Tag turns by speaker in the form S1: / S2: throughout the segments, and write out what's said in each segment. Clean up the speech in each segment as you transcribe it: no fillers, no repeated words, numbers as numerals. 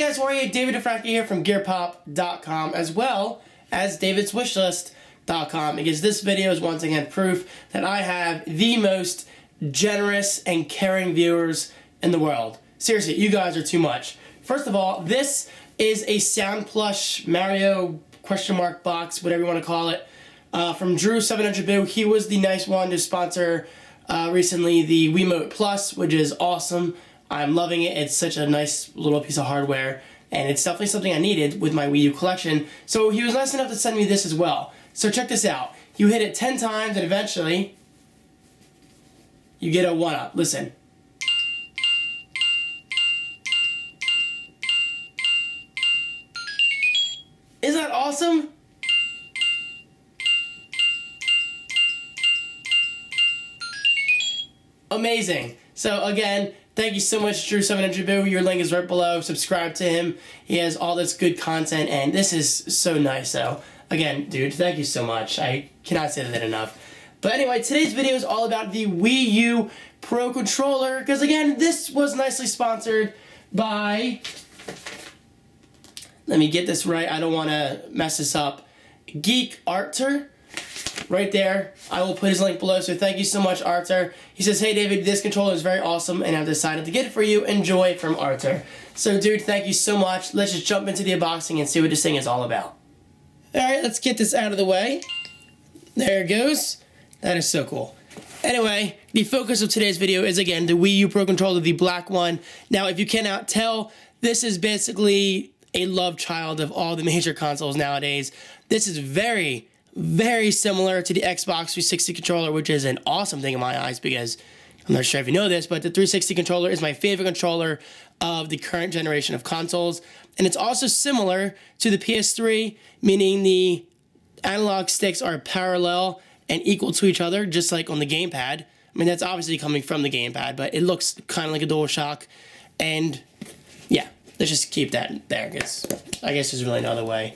S1: Hey guys, how are you? David and Franco here from GearPop.com as well as DavidsWishlist.com, because this video is once again proof that I have the most generous and caring viewers in the world. Seriously, you guys are too much. First of all, this is a Sound Plush Mario question mark box, whatever you want to call it, from Drew 700 Boo. He was the nice one to sponsor recently the Wiimote Plus, which is awesome. I'm loving it. It's such a nice little piece of hardware, and it's definitely something I needed with my Wii U collection. So he was nice enough to send me this as well. So check this out. You hit it 10 times, and eventually you get a 1-up. Listen. Isn't that awesome? Amazing. So again, thank you so much, Drew 700 Boo. Your link is right below. Subscribe to him. He has all this good content, and this is so nice. So again, dude, thank you so much. I cannot say that enough. But anyway, today's video is all about the Wii U Pro Controller, because again, this was nicely sponsored by, let me get this right, I don't want to mess this up, Geek Arter. Right there. I will put his link below, so thank you so much, Arter. He says, hey David, this controller is very awesome, and I've decided to get it for you. Enjoy, from Arter. So dude, thank you so much. Let's just jump into the unboxing and see what this thing is all about. Alright, let's get this out of the way. There it goes. That is so cool. Anyway, the focus of today's video is, again, the Wii U Pro Controller, the black one. Now, if you cannot tell, this is basically a love child of all the major consoles nowadays. This is very similar to the Xbox 360 controller, which is an awesome thing in my eyes, because I'm not sure if you know this, but the 360 controller is my favorite controller of the current generation of consoles. And it's also similar to the PS3, meaning the analog sticks are parallel and equal to each other, just like on the gamepad. I mean, that's obviously coming from the gamepad, but it looks kind of like a DualShock. And yeah, let's just keep that there, because I guess there's really no other way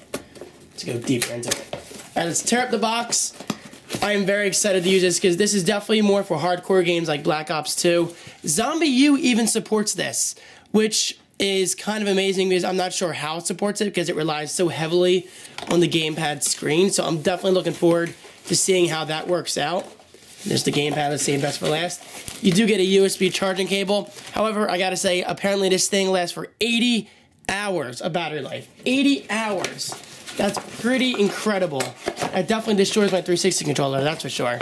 S1: to go deeper into it. Alright, let's tear up the box. I am very excited to use this, because this is definitely more for hardcore games like Black Ops 2. Zombie U even supports this, which is kind of amazing, because I'm not sure how it supports it, because it relies so heavily on the gamepad screen. So I'm definitely looking forward to seeing how that works out. There's the gamepad, let's save best for last. You do get a USB charging cable. However, I gotta say, apparently this thing lasts for 80 hours of battery life. 80 hours. That's pretty incredible. It definitely destroys my 360 controller, that's for sure.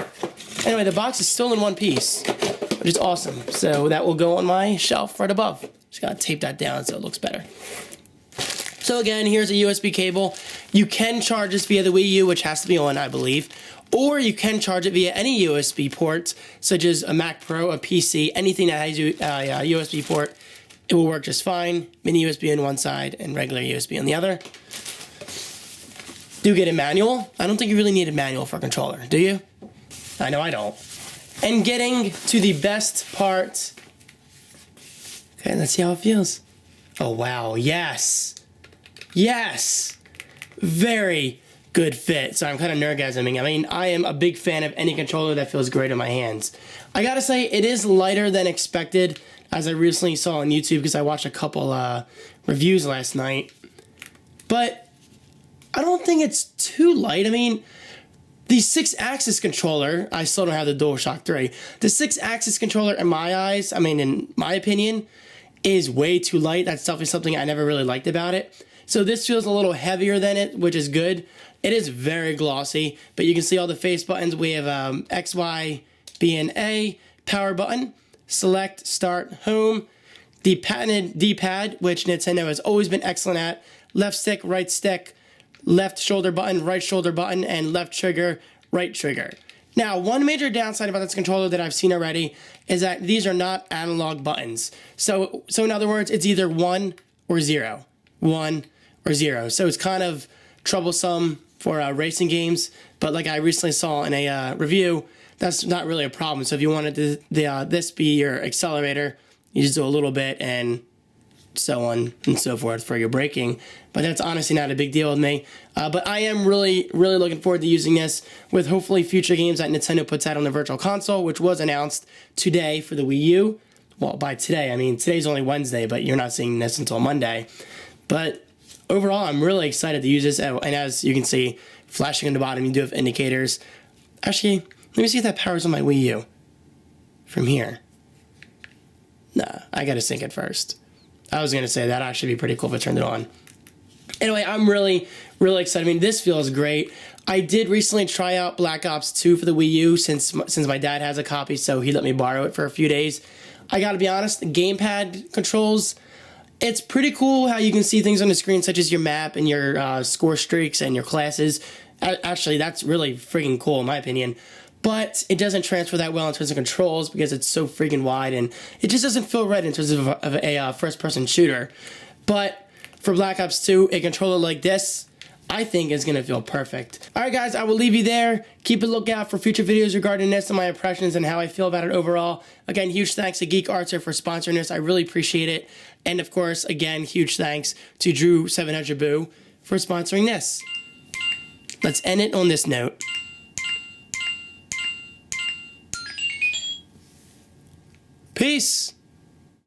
S1: Anyway, the box is still in one piece, which is awesome. So that will go on my shelf right above. Just gotta tape that down so it looks better. So again, here's a USB cable. You can charge this via the Wii U, which has to be on, I believe. Or you can charge it via any USB port, such as a Mac Pro, a PC, anything that has a USB port. It will work just fine. Mini USB on one side and regular USB on the other. Do get a manual. I don't think you really need a manual for a controller, do you? I know I don't. And getting to the best part. Okay, let's see how it feels. Oh, wow. Yes. Yes. Very good fit. So I'm kind of nerdgasming. I mean, I am a big fan of any controller that feels great in my hands. I gotta say, it is lighter than expected, as I recently saw on YouTube, because I watched a couple reviews last night. But I don't think it's too light. I mean, the 6-axis controller, I still don't have the DualShock 3. The 6-axis controller, in my eyes, I mean, in my opinion, is way too light. That's definitely something I never really liked about it. So this feels a little heavier than it, which is good. It is very glossy, but you can see all the face buttons. We have X, Y, B, and A, power button, select, start, home, the patented D-pad, which Nintendo has always been excellent at, left stick, left shoulder button, right shoulder button, and left trigger, right trigger. Now, one major downside about this controller that I've seen already is that these are not analog buttons. So in other words, it's either 1 or 0. 1 or 0. So it's kind of troublesome for racing games, but like I recently saw in a review, that's not really a problem. So if you wanted this be your accelerator, you just do a little bit and so on and so forth for your braking, but that's honestly not a big deal with me. But I am really looking forward to using this with hopefully future games that Nintendo puts out on the Virtual Console, which was announced today for the Wii U. Well, by today, I mean today's only Wednesday, but you're not seeing this until Monday. But overall, I'm really excited to use this. And as you can see, flashing on the bottom, you do have indicators. Actually, let me see if that powers on my Wii U from here. Nah, I gotta sync it first. I was gonna say that actually be pretty cool if I turned it on. Anyway, I'm really excited. I mean, this feels great. I did recently try out Black Ops 2 for the Wii U since my dad has a copy, so he let me borrow it for a few days. I gotta be honest, the gamepad controls, it's pretty cool how you can see things on the screen, such as your map and your score streaks and your classes. Actually, that's really freaking cool in my opinion. But it doesn't transfer that well in terms of controls because it's so freaking wide, and it just doesn't feel right in terms of a first-person shooter. But for Black Ops 2, a controller like this, I think is going to feel perfect. Alright guys, I will leave you there. Keep a lookout for future videos regarding this and my impressions and how I feel about it overall. Again, huge thanks to Geek Archer for sponsoring this. I really appreciate it. And of course, again, huge thanks to Drew700boo for sponsoring this. Let's end it on this note. Peace!